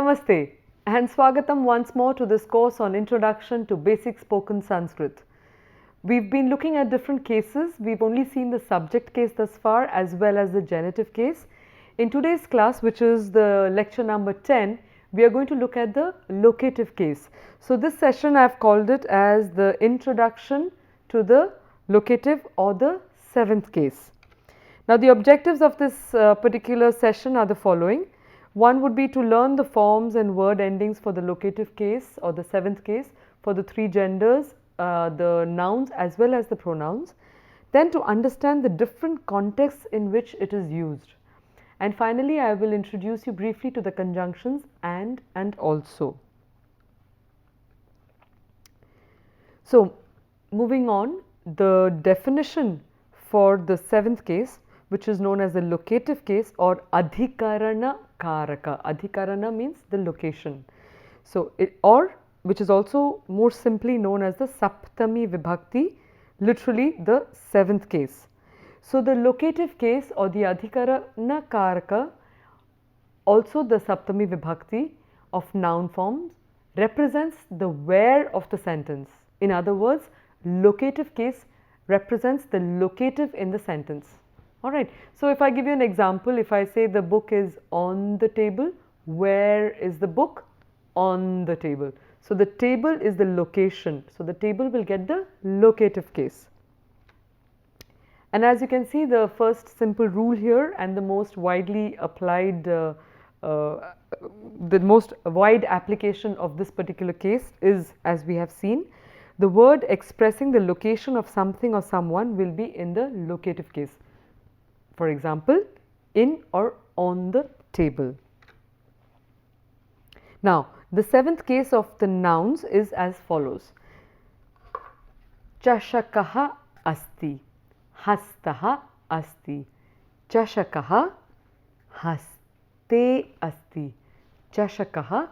Namaste and Swagatam once more to this course on Introduction to Basic Spoken Sanskrit. We've been looking at different cases. We've only seen the subject case thus far as well as the genitive case. In today's class, which is the lecture number 10, we are going to look at the locative case. So this session I have called it as the Introduction to the Locative or the 7th case. Now the objectives of this particular session are the following. One would be to learn the forms and word endings for the locative case or the 7th case for the 3 genders, the nouns as well as the pronouns. Then to understand the different contexts in which it is used. And finally, I will introduce you briefly to the conjunctions and also. So moving on, the definition for the 7th case, which is known as the locative case or adhikarana karaka. Adhikarana means the location. So which is also more simply known as the saptami vibhakti, literally the 7th case. So the locative case or the adhikarana karaka, also the saptami vibhakti of noun forms, represents the where of the sentence. In other words, locative case represents the locative in the sentence. Alright, so if I give you an example, if I say the book is on the table, where is the book? On the table. So the table is the location. So the table will get the locative case. And as you can see, the first simple rule here and the most widely applied, the most wide application of this particular case is, as we have seen, the word expressing the location of something or someone will be in the locative case. For example, in or on the table. Now, the 7th case of the nouns is as follows. Chashakaha asti, hastaha asti, chashakaha haste asti, chashakaha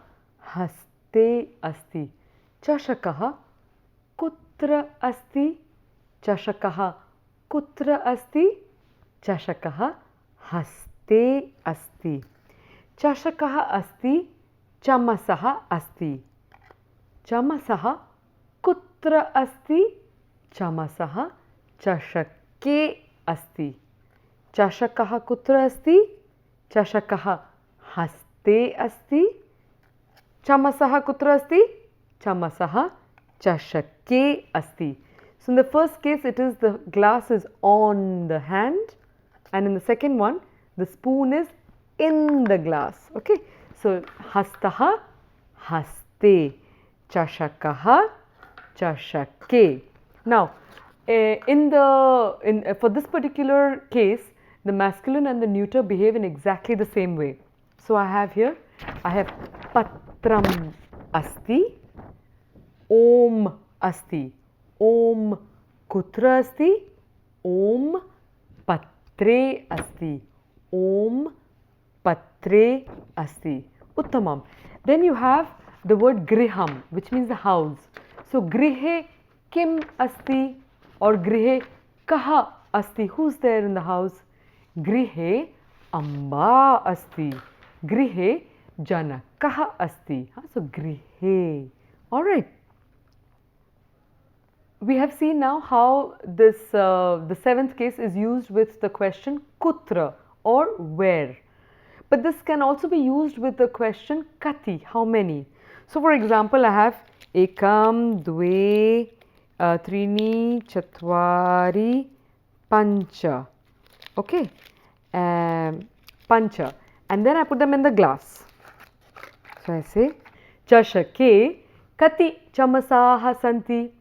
haste asti, chashakaha kutra asti, chashakaha kutra asti, chashakaha haste asti, chashakaha asti, chamasaha asti, chamasaha kutra asti, chamasaha chashake asti, chashakaha kutra asti, chashakaha haste asti, chamasaha kutra asti, chamasaha chashake asti. So in the first case, it is the glass is on the hand, and in the second one, the spoon is in the glass. Okay, so hastaha haste, chashakaha chashake. Now, for this particular case, the masculine and the neuter behave in exactly the same way. So I have here, I have patram asti, om asti, om kutra asti, om patre asti, om patre asti. Uttamam. Then you have the word griham, which means the house. So grihe kim asti or grihe kaha asti. Who's there in the house? Grihe amba asti, grihe janakaha asti. So grihe. Alright. We have seen now how this the 7th case is used with the question kutra or where. But this can also be used with the question kati, how many. So for example, I have ekam, dve, trini, chatvari, pancha. Okay, pancha. And then I put them in the glass. So I say chashake kati chamasaha santi.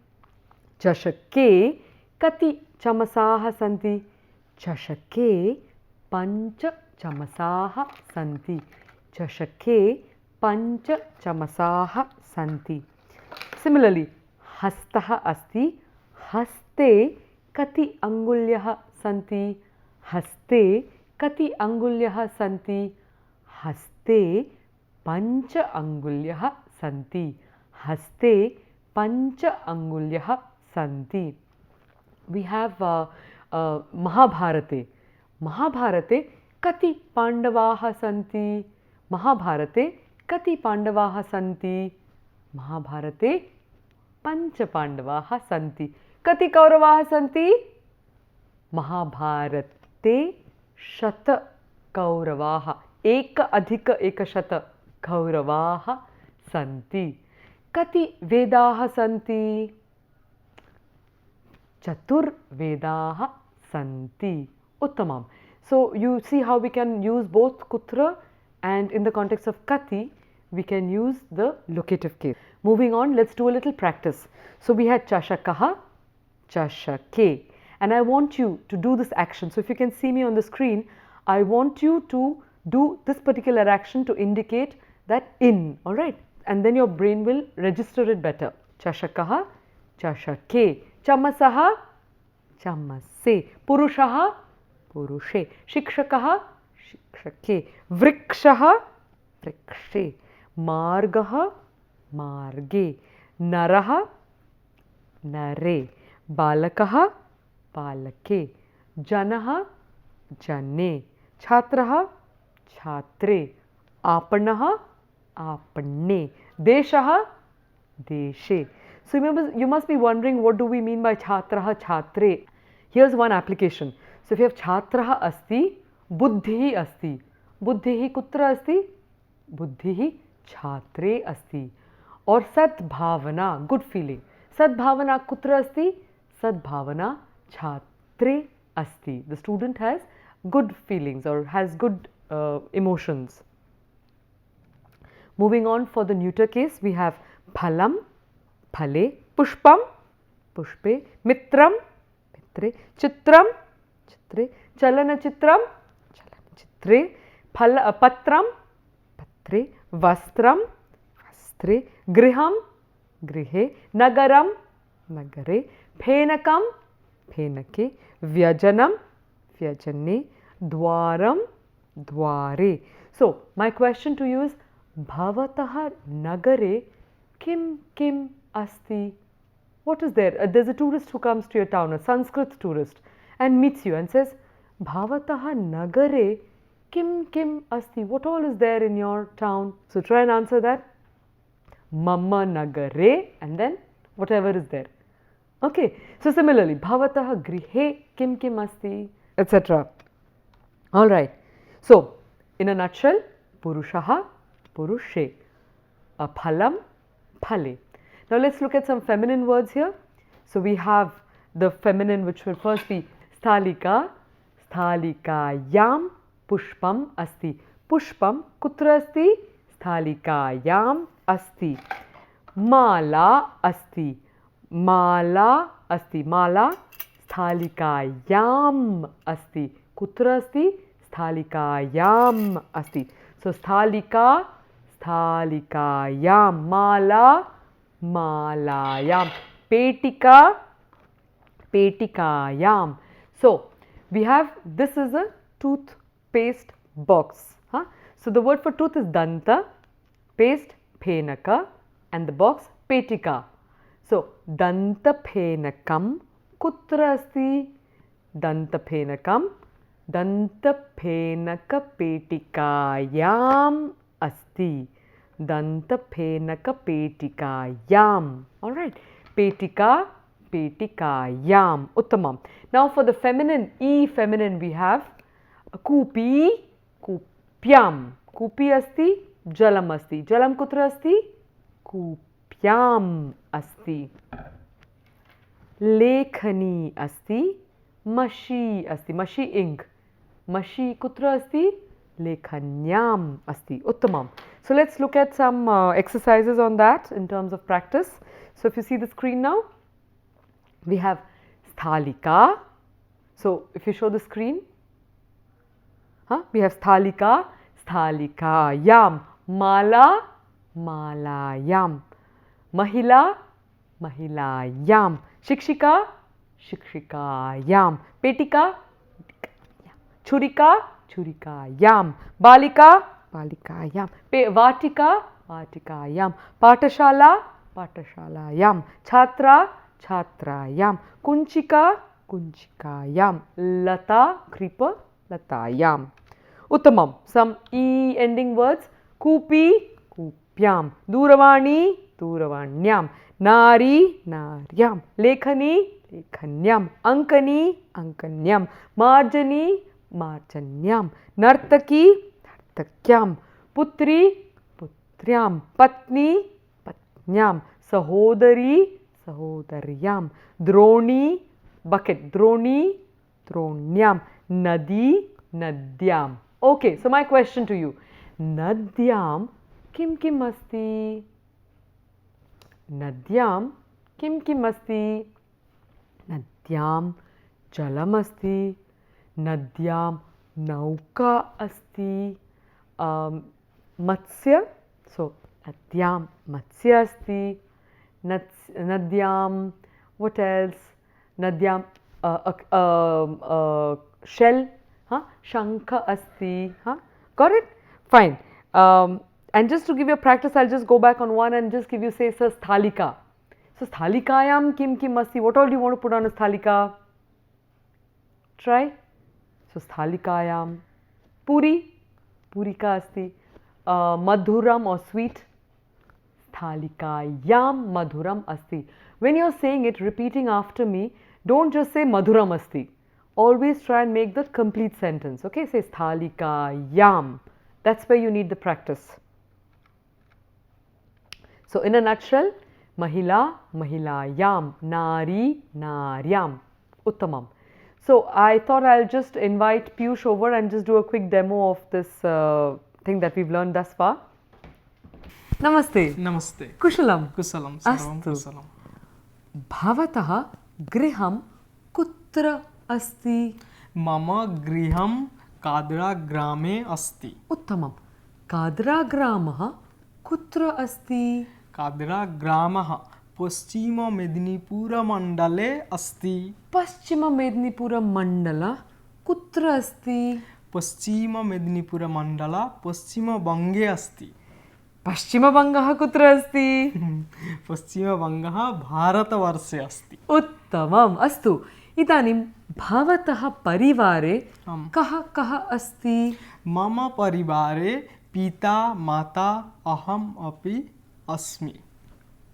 Chashake kati chamasaha santi. Chashake pancha chamasaha santi. Chashake pancha chamasaha santi. Similarly, hastaha asti, haste kati angulyaha santi. Haste kati angulyaha santi. Haste pancha angulyaha santi. Haste pancha angulyaha santi. We have Mahabharate. Mahabharate kati pandavaha santi. Mahabharate Kati Pandavaha Santi? Mahabharate Pancha Pandavaha Santi. Kati Kauravaha Santi? Mahabharate Shata Kauravaha. Eka Adhika Ekashata Kauravaha Santi. Kati Vedaha Santi? Chatur Vedaha Santi. Uttamam. So you see how we can use both Kutra, and in the context of Kati, we can use the locative case. Moving on, let's do a little practice. So we had Chashakaha, Chashake, and I want you to do this action. So if you can see me on the screen, I want you to do this particular action to indicate that in, alright? And then your brain will register it better. Chashakaha, Chashake, Chamasaha, Chamase, Purushaha, Purushe, Shikshakaha, Shikshake, Vrikshaha, Vrikshe, Margaha, Marge, Naraha, Nare, Balakaha, Balake, Janaha, Jane, Chhatraha, Chhatre, Apanaha, Apane, Deshaha, Deshe. So you must be wondering, what do we mean by Chhatraha, Chhatre? Here's one application. So if you have Chhatraha asti, Buddhihi asti. Buddhihi kutra asti? Buddhihi Chhatre asti. Or Sadbhavana, good feeling. Sadbhavana kutra asti? Sadbhavana Chhatre asti. The student has good feelings or has good emotions. Moving on, for the neuter case, we have Phalam, Phale, Pushpam, Pushpe, Mitram, Mitre, Chitram, Chitre, Chalana Chitram, Chalana Chitre, Patram, Patre, Vastram, Vastre, Griham, Grihe, Nagaram, Nagare, Phenakam, Phenake, Vyajanam, Vyajane, Dwaram, Dware. So my question to you is, Bhavataha Nagare Kim Kim Asti? What is there? There's a tourist who comes to your town, a Sanskrit tourist, and meets you and says, Bhavataha Nagare Kim Kim Asti? What all is there in your town? So try and answer that. Mamma Nagare, and then whatever is there. Okay. So similarly, Bhavataha Grihe Kim Kim Asti, etc. Alright. So in a nutshell, Purushaha, Purushe, Phalam, Phale. Now let's look at some feminine words here. So we have the feminine, which will first be Sthalika, Sthalikayam, Pushpam asti. Pushpam kutra asti? Sthalikayam asti. Mala asti. Mala asti. Mala Sthalikayam asti. Kutra asti? Sthalikayam asti. So Sthalika, Sthalikayam. Mala, Malayam. Petika, Petikayam. So we have, this is a toothpaste box. So the word for tooth is Danta, paste Phenaka, and the box Petika. So Danta Phenakam kutra asti? Danta Phenakam, Danta Phenaka Petikayam asti. Danta Phenaka Petikayam. Alright. Petika, Petikayam. Uttamam. Now for the feminine, E feminine, we have Kupi, Kupyam. Kupi asti, Jalam asti. Jalam kutra asti? Kupyam asti. Lekhani asti, Mashi asti. Mashi ink. Mashi kutra asti? Lekhanyam asti. Uttamam. So let's look at some exercises on that in terms of practice. So if you see the screen now, we have Sthalika. So if you show the screen, we have Sthalika, Sthalikayam. Mala, Malayam. Mahila, Mahilayam. Shikshika, Shikshikayam. Petika, Churika, Churikayam. Balika, Balikayam. Vatika, Vatikayam. Patashala, Patashalayam. Chhatra, Chhatrayam. Kunchika, Kunchikayam. Lata, Kripa, Latayam. Uttamam. Some E ending words. Kupi, कूप्यां, दूरवाणी दूरवाण्यां, नारी नार्यां, लेखनी लेखन्याम्, अङ्कनी अङ्कन्यां, मार्जनी मार्जन्यां, नर्तकी नर्तक्यां, पुत्री पुत्र्यां, पत्नी पत्न्यां, सहोदरी सहोदर्यां, द्रोणी bucket, द्रोणी द्रोण्यां, नदी नद्याम्. Okay, so my question to you, नद्यां किं किम् अस्ति? नद्यां किं किम् अस्ति? नद्यां जलमस्ति, नद्यां नौका अस्ति, मत्स्य, so नद्यां मत्स्य अस्ति, नद्यां what else? नद्यां shell, shankha asti, got it? Fine. And just to give you a practice, I'll just go back on one and just give you, say, sthalika. So sthalikayam kim kim asti? What all do you want to put on a sthalika? Try. So sthalikayam puri, purika asti, madhuram or sweet, sthalikayam madhuram asti. When you're saying it, repeating after me, don't just say madhuram asti. Always try and make the complete sentence. Okay, say sthalikayam. That's where you need the practice. So in a nutshell, mahila mahilayam, nari naryam, uttamam. So I thought I'll just invite Piyush over and just do a quick demo of this thing that we've learned thus far. Namaste. Namaste. Kushalam. Kusalam. Sarvam Astu. kusalam. Bhavatah griham kutra asti? Mama griham kadra grame asti. Uttamam. Kadra gramah kutra asti? Kadra gramah Paschima Medinipura Mandale asti. Paschima Medinipura Mandala kutra asti? Paschima Medinipura Mandala Paschima Bange asti. Paschima Bangah kutra asti? Paschima Bangaha Bharatavarshe asti. Uttamam. Astu. Idanim bhavatah parivare kaha kaha asti? Mama parivare pita mata aham api asmi.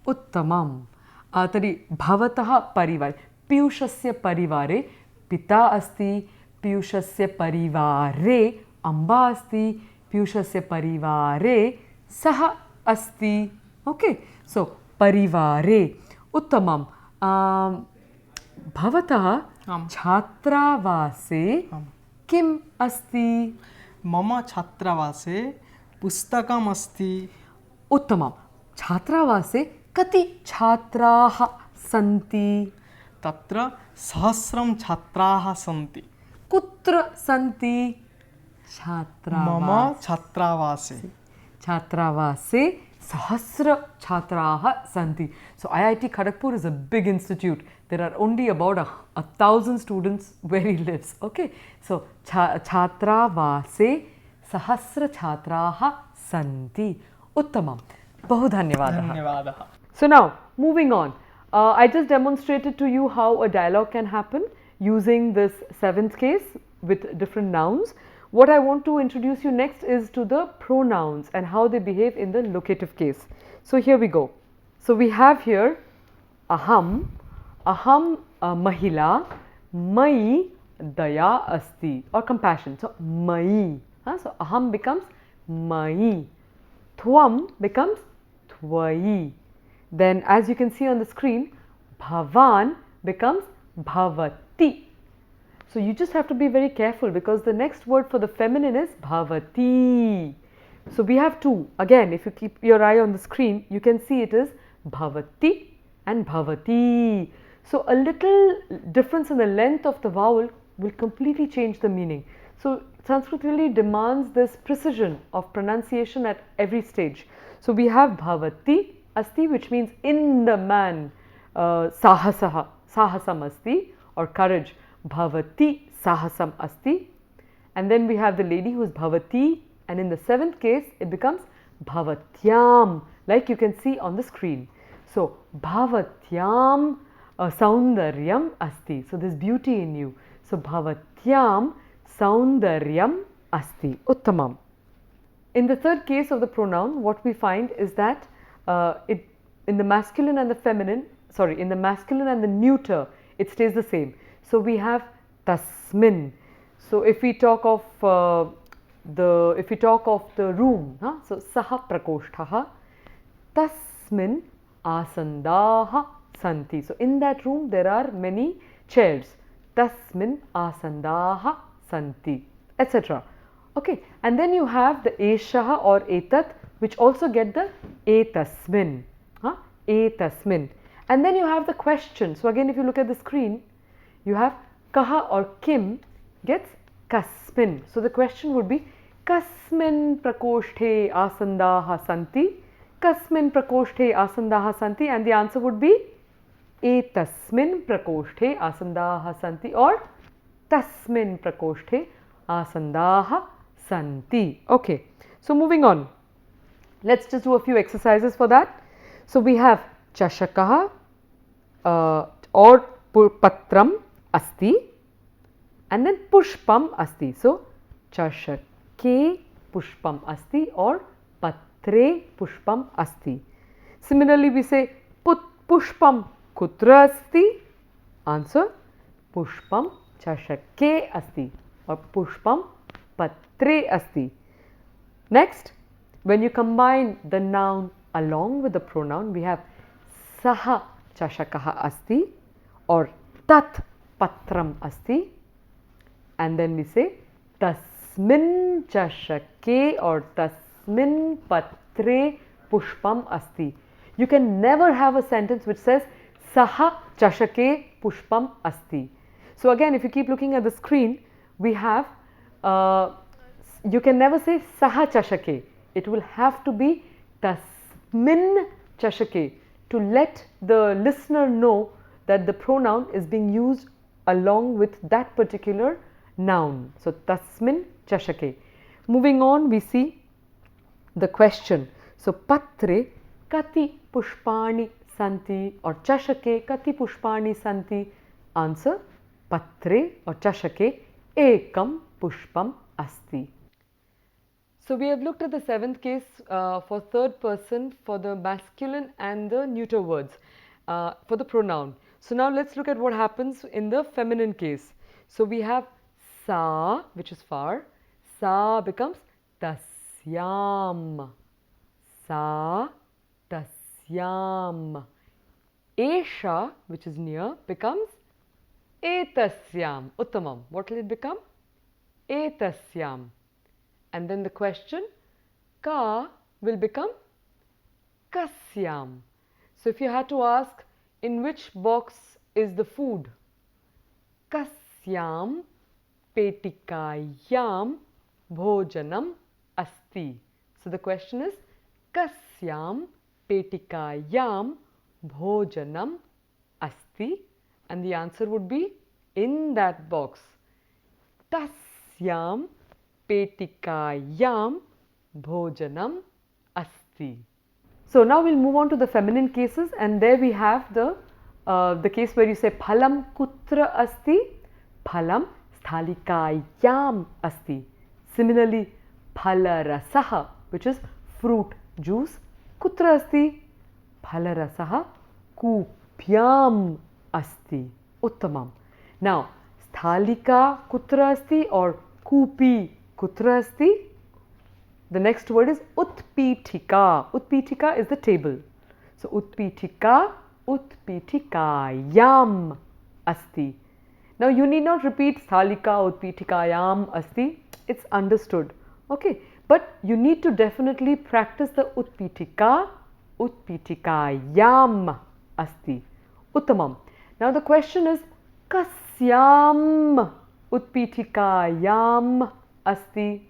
Uttamam. Tari bhavatah parivare. Piyushasya parivare pita asti. Piyushasya parivare amba asti. Piyushasya parivare saha asti. Okay. So parivare. Uttamam. Bhavatah chhatravase kim asti? Mama chhatravase pustakam asti. Uttamam. Chhatravase kati chhatraah santi? Tatra sahasram chhatraah santi. Kutra santi? Chhatravase. Mama chhatravase. Chhatravase sahasra chhatraah santi. So IIT Kharagpur is a big institute. There are only about 1,000 students where he lives. Okay. So chhatravase sahasra chhatraah santi. Uttamam. Bahu dhanyavadah. So now moving on. I just demonstrated to you how a dialogue can happen using this seventh case with different nouns. What I want to introduce you next is to the pronouns and how they behave in the locative case. So here we go. So we have here aham, mahila, mai daya asti, or compassion. So mai, so aham becomes mai, thwam becomes thwai. Then as you can see on the screen, bhavan becomes bhavati. So you just have to be very careful because the next word for the feminine is bhavati. So we have two. Again, if you keep your eye on the screen, you can see it is bhavati and bhavati. So a little difference in the length of the vowel will completely change the meaning. So Sanskrit really demands this precision of pronunciation at every stage. So we have bhavati asti, which means in the man, sahasaha, sahasam asti, or courage. Bhavati sahasam asti. And then we have the lady who is bhavati, and in the seventh case it becomes bhavatyam, like you can see on the screen. So bhavatyam saundaryam asti. So there's beauty in you. So bhavatyam saundaryam asti. Uttamam. In the third case of the pronoun, what we find is that in the masculine and the feminine, sorry, in the masculine and the neuter, it stays the same. So we have tasmin. So if we talk of the room, so saha prakoshthaha, tasmin asandaha santi. So in that room there are many chairs. Tasmin asandaha santi, etc. Okay, and then you have the eshaha or etat, which also get the etasmin, etasmin. And then you have the question. So again, if you look at the screen, you have kaha or kim gets kasmin. So the question would be kasmin prakoshthe asandaha santi, kasmin prakoshthe asandaha santi, and the answer would be etasmin prakoshthe asandaha santi or tasmin prakoshthe asandaha santi. Okay, so moving on, let's just do a few exercises for that. So we have chashakaha or patram asti, and then pushpam asti. So chashake pushpam asti or patre pushpam asti. Similarly, we say pushpam kutra asti. Answer pushpam chashake asti or pushpam patre asti. Next, when you combine the noun along with the pronoun, we have saha chashakaha asti or tat patram asti, and then we say tasmin chashake or tasmin patre pushpam asti. You can never have a sentence which says saha chashake pushpam asti. So again, if you keep looking at the screen, we have you can never say saha chashake. It will have to be tasmin chashake to let the listener know that the pronoun is being used along with that particular noun. So tasmin chashake. Moving on, we see the question. So patre kati pushpani santi or chashake kati pushpani santi. Answer patre or chashake ekam pushpam asti. So we have looked at the seventh case for third person for the masculine and the neuter words for the pronoun. So now let's look at what happens in the feminine case. So we have sa, which is far. Sa becomes tasyam. Sa tasyam. Esha, which is near, becomes etasyam. Uttamam. What will it become? Etasyam. And then the question, ka will become kasyam. So if you had to ask, in which box is the food? Kasyam petikayam bhojanam asti. So the question is, kasyam petikayam bhojanam asti, and the answer would be in that box. Tasyam petikayam bhojanam asti. So now we'll move on to the feminine cases, and there we have the case where you say phalam kutra asti, phalam sthalikayam asti. Similarly, phalarasaha, which is fruit juice, kutra asti, phalarasaha kupyam asti. Uttamam. Now sthalika kutra asti or kupi kutra asti. The next word is utpitika. Utpitika is the table. So utpitika utpitikayam asti. Now you need not repeat sthalika utpitikayam asti. It's understood. Okay, but you need to definitely practice the utpitika utpitikayam asti. Uttamam. Now the question is kasyam utpitikayam asti.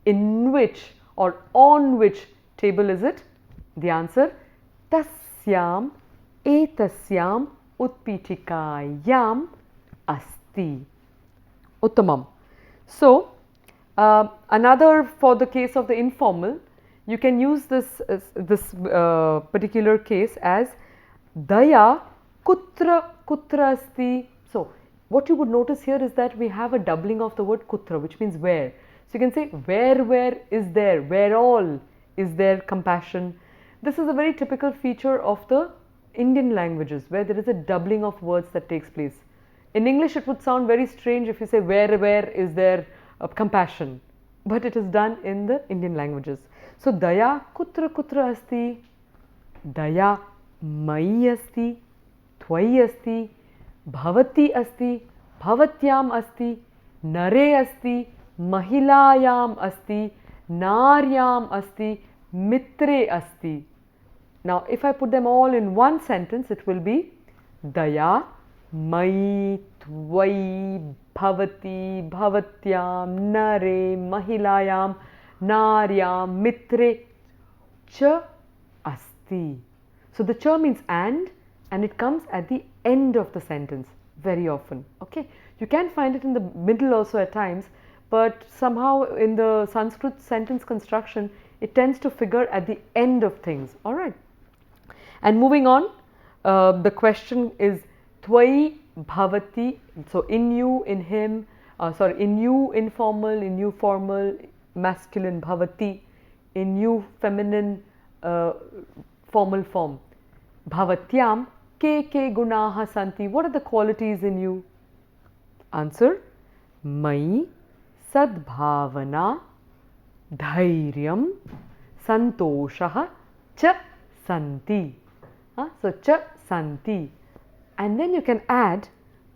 In which or on which table is it? The answer, tasyam etasyam utpitikayam asti. Uttamam. So another, for the case of the informal, you can use this particular case as daya kutra kutra asti. So what you would notice here is that we have a doubling of the word kutra, which means where. So you can say where is there, where all is there compassion. This is a very typical feature of the Indian languages where there is a doubling of words that takes place. In English it would sound very strange if you say where is there compassion, but it is done in the Indian languages. So daya kutra asti, daya mayi asti, त्वयि अस्ति, भवति अस्ति, भवत्याम् अस्ति, नरे अस्ति, महिलायाम् अस्ति, नार्याम् अस्ति, मित्रे अस्ति. Now if I put them all in one sentence, it will be daya mayi त्वयि भवति भवत्यां नरे महिलायां नार्यां मित्रे च asti. So the cha means and it comes at the end of the sentence very often. Okay, you can find it in the middle also at times, but somehow in the Sanskrit sentence construction it tends to figure at the end of things. All right, and moving on, the question is tvai bhavati. So in you, in him, in you informal, in you formal, masculine bhavati, in you feminine, formal form. Bhavatyam ke gunaha santi. What are the qualities in you? Answer: Mai sadbhavana dhairyam santoshah cha santi. So cha santi, and then you can add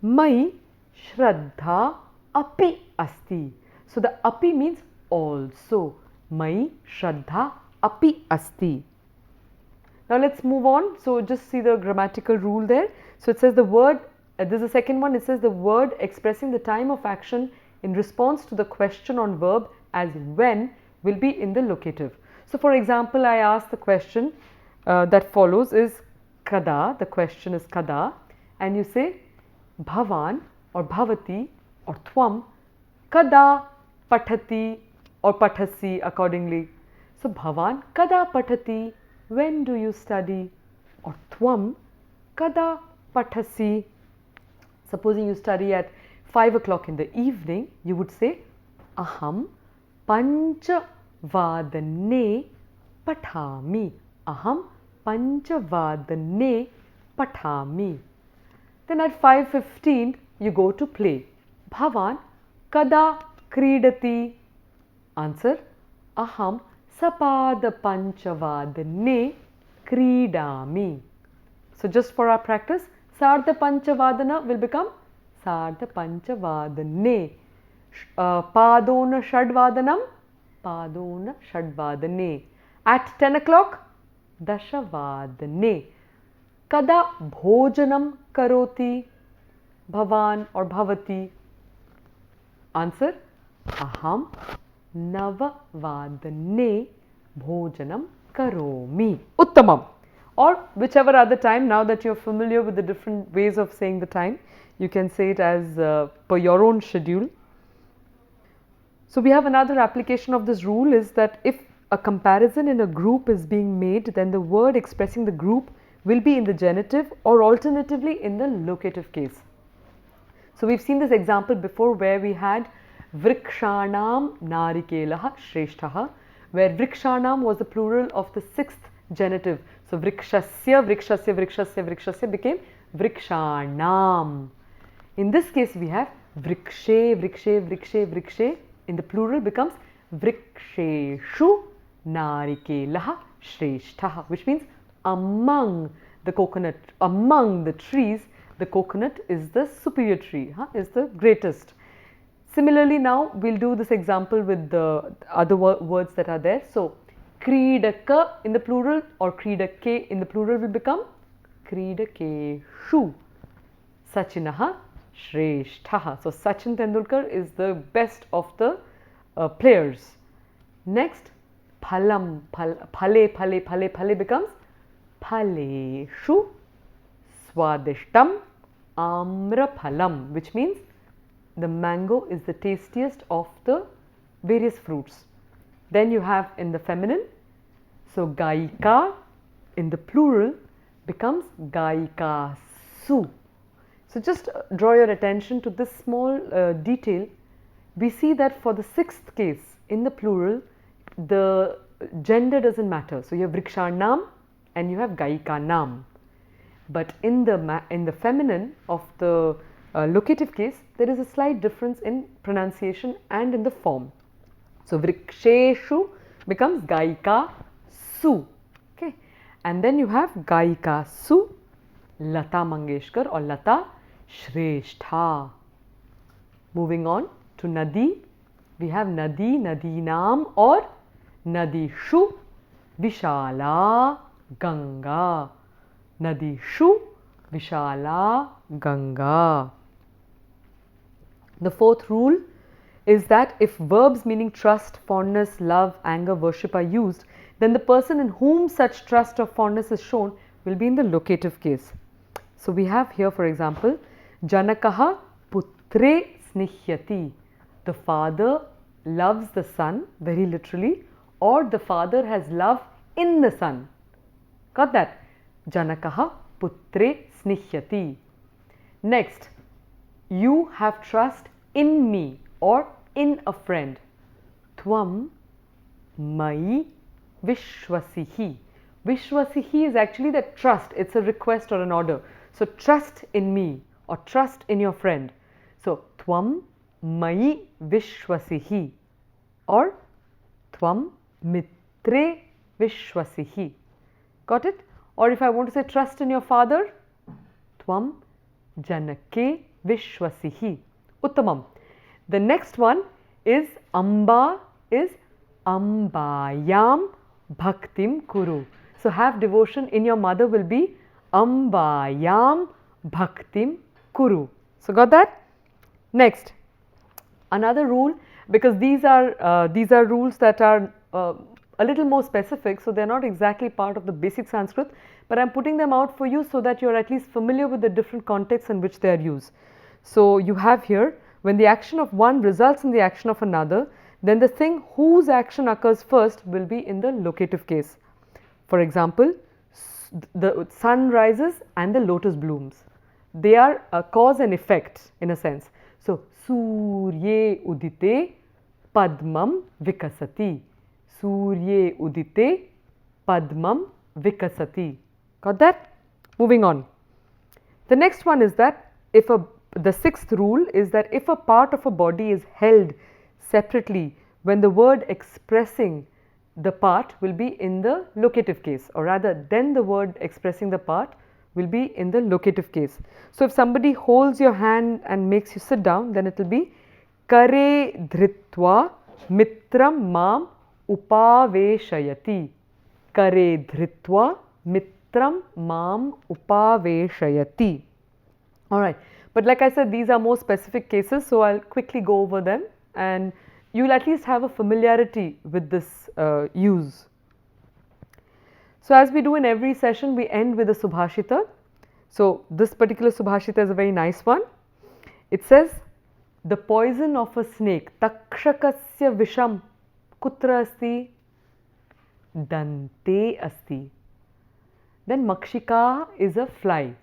Mai shraddha api asti. So the api means also. Mai shraddha api asti. Now let's move on. So just see the grammatical rule there. So it says the word, this is the second one, it says the word expressing the time of action in response to the question on verb as when will be in the locative. So for example, I ask the question that follows is kada, the question is kada, and you say bhavan or bhavati or tvam kada pathati or pathasi accordingly. So bhavan kada pathati, when do you study? Or tvam kada pathasi. Supposing you study at 5 o'clock in the evening, you would say aham pancha vadane pathami. Aham pancha vadane pathami. Then at 5:15 you go to play. Bhavan kada kridati. Answer: aham sapada panchavadane kridami. So just for our practice, sardha panchavadana will become sardha panchavadane. Padona shadvadanam, padona shadvadane. At 10 o'clock, dashavadane. Kada bhojanam karoti bhavan or bhavati. Answer: aham navavadane bhojanam karomi. Uttamam. Or whichever other time, now that you're familiar with the different ways of saying the time, you can say it as per your own schedule. So we have another application of this rule is that if a comparison in a group is being made, then the word expressing the group will be in the genitive or alternatively in the locative case. So we've seen this example before where we had vrikshanam narikelah shreshthah, where vrikshanam was the plural of the sixth genitive. So vrikshasya, vrikshasya, vrikshasya, vrikshasya became vrikshanam. In this case we have vrikshe, vrikshe, vrikshe, vrikshe. In the plural becomes vriksheshu narikelah shreshthah, which means among the coconut, among the trees, the coconut is the superior tree, is the greatest. Similarly, now we'll do this example with the other words that are there. So kridaka in the plural or kridake in the plural will become kridakeshu. Sachinaha shreshthah. So Sachin Tendulkar is the best of the players. Next, phalam, phale becomes phaleshu swadishtam amraphalam, which means the mango is the tastiest of the various fruits. Then you have in the feminine, so gaika in the plural becomes gaikasu. So just draw your attention to this small detail. we see that for the sixth case, in the plural, the gender doesn't matter. So you have vrikshanam and you have gaikanam. But in the feminine of the locative case, there is a slight difference in pronunciation and in the form. So vriksheshu becomes gaika su. Okay, and then you have gaika su, Lata Mangeshkar or Lata Shreshtha. Moving on to Nadi, we have Nadi, Nadinam or Nadishu, Vishala, Ganga. Nadishu, Vishala, Ganga. The fourth rule is that if verbs meaning trust, fondness, love, anger, worship are used, then the person in whom such trust or fondness is shown will be in the locative case. So we have here, for example, Janakaha putre snihyati. The father loves the son, very literally, or the father has love in the son. Got that? Janakaha putre snihyati. Next, you have trust in me or in a friend. Tvam mai vishwasihi. Vishwasihi is actually that trust, it's a request or an order. So trust in me or trust in your friend. So tvam mai vishwasihi or tvam mitre vishwasihi. Got it? Or if I want to say trust in your father, tvam janake vishwasihi. Uttamam. The next one is Amba, is Ambayam Bhaktim Kuru. So have devotion in your mother will be Ambayam Bhaktim Kuru. So got that? Next, another rule, because these are rules that are a little more specific, so they're not exactly part of the basic Sanskrit, but I'm putting them out for you so that you're at least familiar with the different contexts in which they are used. So you have here, when the action of one results in the action of another, then the thing whose action occurs first will be in the locative case. For example, the sun rises and the lotus blooms. They are a cause and effect in a sense. So, Surye udite padmam vikasati. Surye udite padmam vikasati. Got that? Moving on. The next one is that the sixth rule is that if a part of a body is held separately, when the word expressing the part will be in the locative case, or rather then the word expressing the part will be in the locative case. So if somebody holds your hand and makes you sit down, then it will be kare dhritva mitram mam upaveshayati. Kare dhritva mitram mam upaveshayati. Alright, but like I said, these are more specific cases, so I'll quickly go over them and you'll at least have a familiarity with this use. So as we do in every session, we end with a subhashita. So this particular subhashita is a very nice one. It says, the poison of a snake, takshakasya visham kutra asti, dante asti. Then makshika is a fly.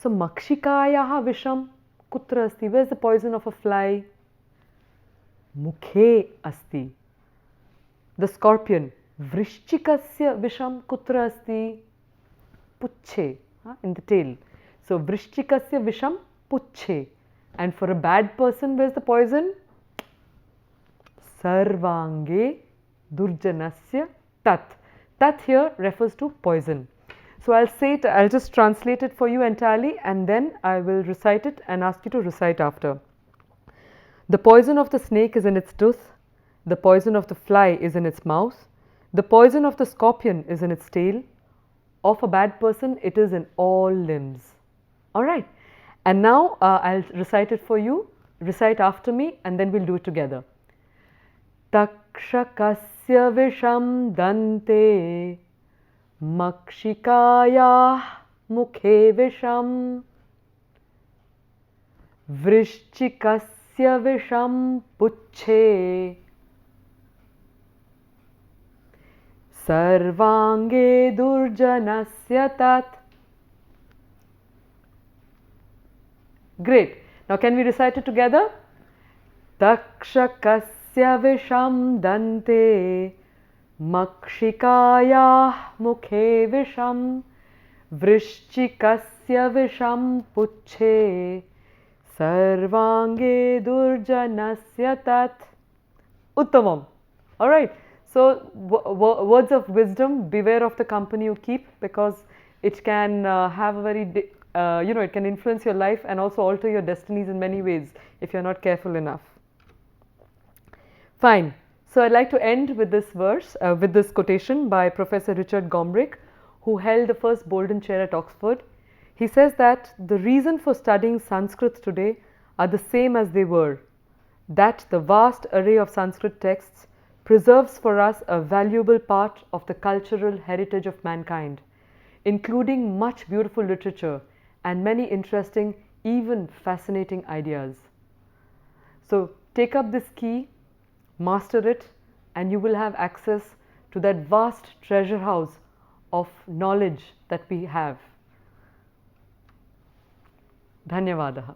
So makshikayaha visham kutra asti. Where is the poison of a fly? Mukhe asti. The scorpion, vrishchikasya visham kutra asti? Puchhe, in the tail. So vrishchikasya visham puchhe. And for a bad person, where is the poison? Sarvange durjanasya tat. Tat here refers to poison. So I'll say it, I'll just translate it for you entirely and then I will recite it and ask you to recite after. The poison of the snake is in its tooth, the poison of the fly is in its mouth, the poison of the scorpion is in its tail, of a bad person it is in all limbs. Alright, and now I'll recite it for you, recite after me and then we'll do it together. Takshakasya visham dante makshikaya mukhe visham vrishchikasya visham puchhe sarvange durjanasya tat. Great. Now can we recite it together? तक्षकस्य विषं दन्ते मक्षिकायाः मुखे विषं वृश्चिकस्य विषं पुच्छे सर्वांगे दुर्जनस्य तत्. Uttamam. All right. So, words of wisdom: beware of the company you keep, because it can have a very, it can influence your life and also alter your destinies in many ways if you're not careful enough. Fine. So, I'd like to end with this verse, with this quotation by Professor Richard Gombrich, who held the first Bolden Chair at Oxford. He says that the reason for studying Sanskrit today are the same as they were, that the vast array of Sanskrit texts preserves for us a valuable part of the cultural heritage of mankind, including much beautiful literature and many interesting, even fascinating ideas. So, take up this key, master it, and you will have access to that vast treasure house of knowledge that we have. Dhanyavadaha.